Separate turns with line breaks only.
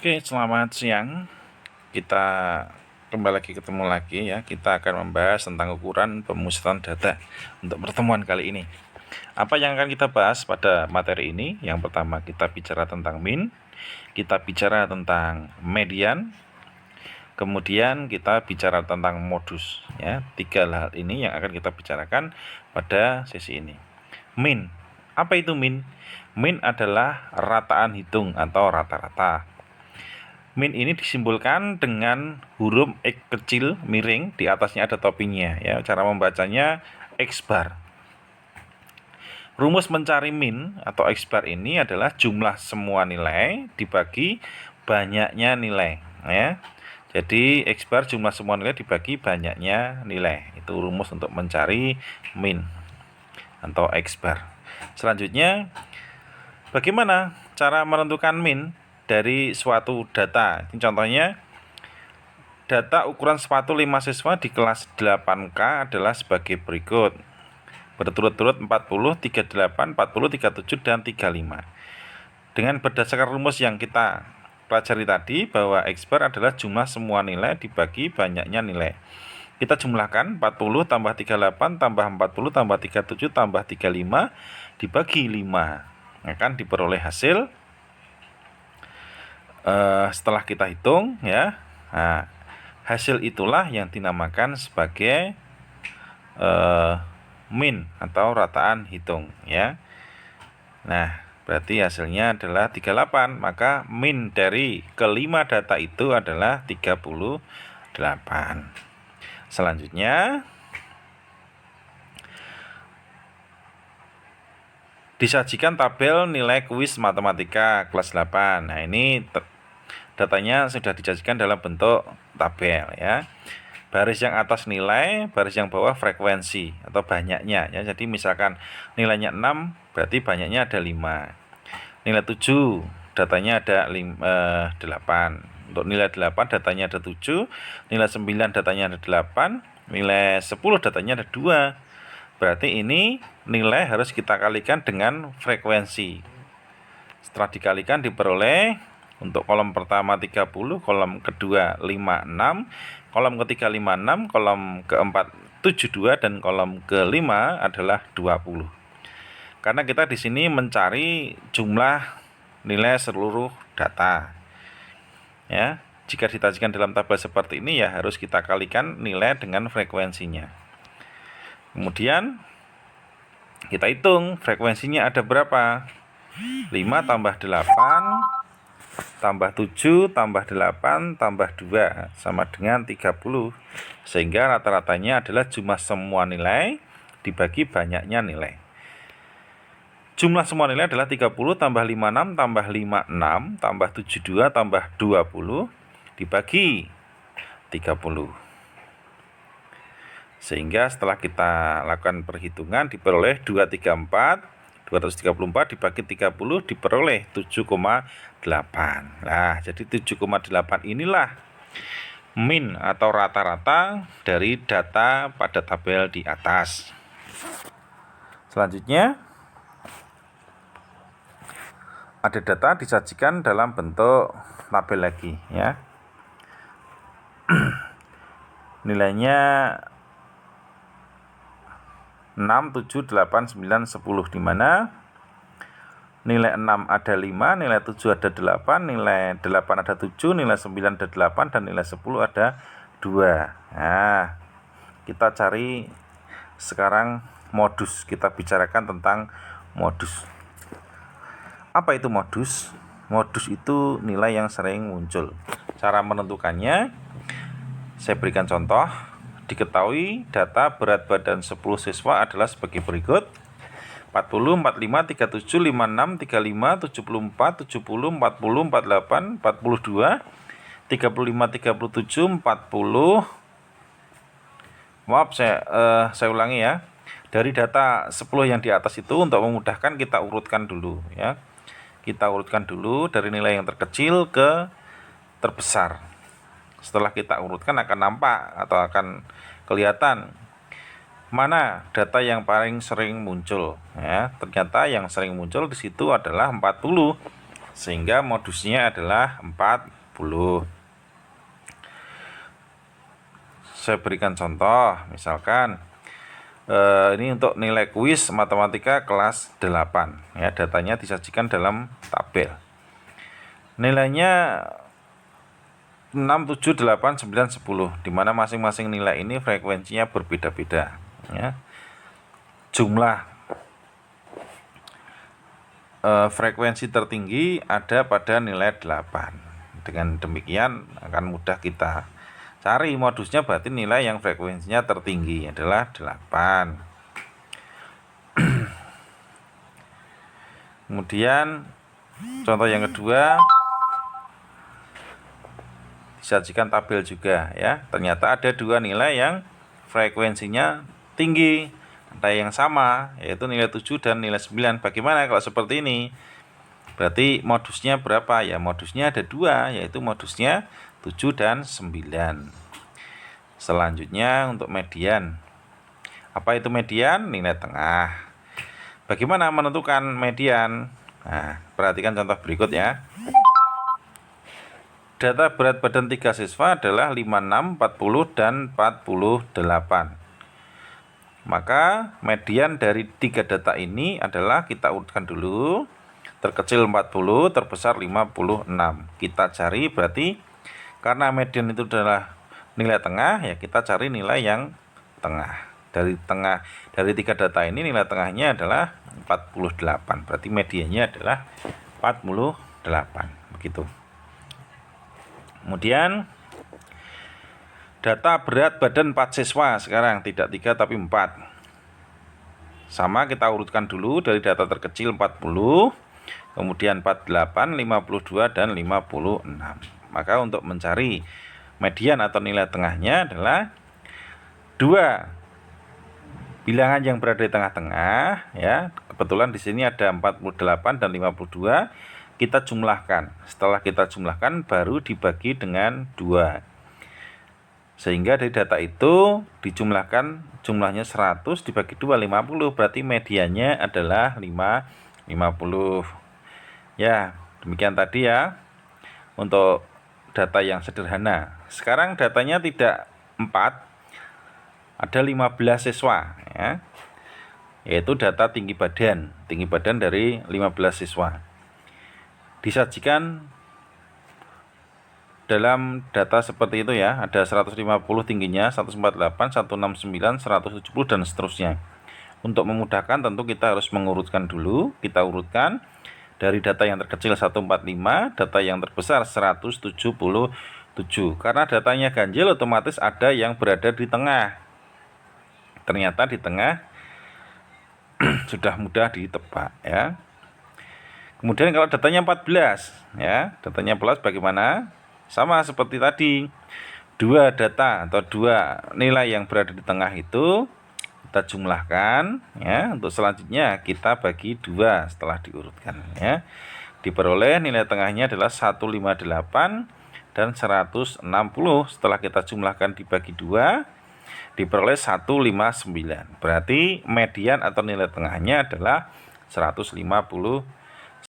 Oke, selamat siang. Kita ketemu lagi ya. Kita akan membahas tentang ukuran pemusatan data untuk pertemuan kali ini. Apa yang akan kita bahas pada materi ini? Yang pertama, kita bicara tentang min, kita bicara tentang median, kemudian kita bicara tentang modus ya. Tiga hal ini yang akan kita bicarakan pada sesi ini. Min. Apa itu min? Min adalah rataan hitung atau rata-rata. Min ini disimbolkan dengan huruf X kecil miring, di atasnya ada topinya ya. Cara membacanya X bar. Rumus mencari min atau X bar ini adalah jumlah semua nilai dibagi banyaknya nilai ya. Jadi X bar jumlah semua nilai dibagi banyaknya nilai. Itu rumus untuk mencari min atau X bar. Selanjutnya, bagaimana cara menentukan min dari suatu data? Ini contohnya, data ukuran sepatu 5 siswa di kelas 8K adalah sebagai berikut. Berturut-turut 40, 38, 40, 37, dan 35. Dengan berdasarkan rumus yang kita pelajari tadi, bahwa X bar adalah jumlah semua nilai dibagi banyaknya nilai. Kita jumlahkan 40 tambah 38 tambah 40 tambah 37 tambah 35 dibagi 5. Akan diperoleh hasil setelah kita hitung ya. Nah, hasil itulah yang dinamakan sebagai min atau rataan hitung ya. Nah, berarti hasilnya adalah 38, maka min dari kelima data itu adalah 38. Selanjutnya, disajikan tabel nilai kuis matematika kelas 8. Nah, ini datanya sudah disajikan dalam bentuk tabel ya. Baris yang atas nilai, baris yang bawah frekuensi atau banyaknya ya. Jadi misalkan nilainya 6, berarti banyaknya ada 5. Nilai 7, datanya ada 8. Untuk nilai 8 datanya ada 7, nilai 9 datanya ada 8, nilai 10 datanya ada 2. Berarti ini nilai harus kita kalikan dengan frekuensi. Setelah dikalikan diperoleh untuk kolom pertama 30, kolom kedua 56, kolom ketiga 56, kolom keempat 72, dan kolom kelima adalah 20. Karena kita di sini mencari jumlah nilai seluruh data. Ya, jika ditajikan dalam tabel seperti ini ya harus kita kalikan nilai dengan frekuensinya. Kemudian kita hitung frekuensinya ada berapa. 5 tambah 8 tambah 7 tambah 8 tambah 2 sama dengan 30. Sehingga rata-ratanya adalah jumlah semua nilai dibagi banyaknya nilai. Jumlah semua nilai adalah 30 tambah 56 tambah 56 tambah 72 tambah 20 dibagi 30. Sehingga setelah kita lakukan perhitungan diperoleh 234 dibagi 30 diperoleh 7,8. Nah, jadi 7,8 inilah min atau rata-rata dari data pada tabel di atas. Selanjutnya, ada data disajikan dalam bentuk tabel lagi ya. Nilainya 6, 7, 8, 9, 10, di mana nilai 6 ada 5, nilai 7 ada 8, nilai 8 ada 7, nilai 9 ada 8, dan nilai 10 ada 2. Nah, kita cari sekarang modus. Kita bicarakan tentang modus. Apa itu modus? Modus itu nilai yang sering muncul. Cara menentukannya, saya berikan contoh. Diketahui data berat badan 10 siswa adalah sebagai berikut: 40, 45, 37, 56, 35, 74, 70, 40, 48, 42, 35, 37, 40. Maaf, saya ulangi ya. Dari data 10 yang di atas itu, untuk memudahkan kita urutkan dulu ya. Kita urutkan dulu dari nilai yang terkecil ke terbesar. Setelah kita urutkan akan nampak atau akan kelihatan mana data yang paling sering muncul ya. Ternyata yang sering muncul di situ adalah 40 sehingga modusnya adalah 40. Saya berikan contoh, misalkan ini untuk nilai kuis matematika kelas 8 ya, datanya disajikan dalam tabel. Nilainya 6, 7, 8, 9, 10, di mana masing-masing nilai ini frekuensinya berbeda-beda ya. Jumlah frekuensi tertinggi ada pada nilai 8. Dengan demikian akan mudah kita cari modusnya, berarti nilai yang frekuensinya tertinggi adalah 8. Kemudian contoh yang kedua, disajikan tabel juga ya. Ternyata ada dua nilai yang frekuensinya tinggi, ada yang sama, yaitu nilai 7 dan nilai 9. Bagaimana kalau seperti ini? Berarti modusnya berapa? Ya modusnya ada dua, yaitu modusnya 7 dan 9. Selanjutnya untuk median. Apa itu median? Nilai tengah. Bagaimana menentukan median? Nah, perhatikan contoh berikut ya. Data berat badan 3 siswa adalah 56, 40, dan 48. Maka median dari 3 data ini adalah, kita urutkan dulu. Terkecil 40, terbesar 56. Kita cari, berarti karena median itu adalah nilai tengah, ya kita cari nilai yang tengah. Dari 3 data ini nilai tengahnya adalah 48. Berarti mediannya adalah 48. Begitu. Kemudian data berat badan 4 siswa sekarang, tidak 3 tapi 4. Sama, kita urutkan dulu dari data terkecil 40, kemudian 48, 52, dan 56. Maka untuk mencari median atau nilai tengahnya adalah 2 bilangan yang berada di tengah-tengah ya. Kebetulan di sini ada 48 dan 52. Kita jumlahkan. Setelah kita jumlahkan baru dibagi dengan 2. Sehingga dari data itu dijumlahkan, jumlahnya 100 dibagi 2, 50. Berarti mediannya adalah 50. Ya, demikian tadi ya untuk data yang sederhana. Sekarang datanya tidak 4, ada 15 siswa ya. Yaitu data tinggi badan dari 15 siswa. Disajikan dalam data seperti itu ya, ada 150 tingginya, 148, 169, 170, dan seterusnya. Untuk memudahkan tentu kita harus mengurutkan dulu. Kita urutkan dari data yang terkecil 145, data yang terbesar 177. Karena datanya ganjil, otomatis ada yang berada di tengah. Ternyata di tengah sudah mudah ditebak ya. Kemudian kalau datanya 14 ya, datanya 14 bagaimana? Sama seperti tadi. 2 data atau 2 nilai yang berada di tengah itu kita jumlahkan ya. Untuk selanjutnya kita bagi 2 setelah diurutkan ya. Diperoleh nilai tengahnya adalah 158 dan 160. Setelah kita jumlahkan dibagi 2 diperoleh 159. Berarti median atau nilai tengahnya adalah 159.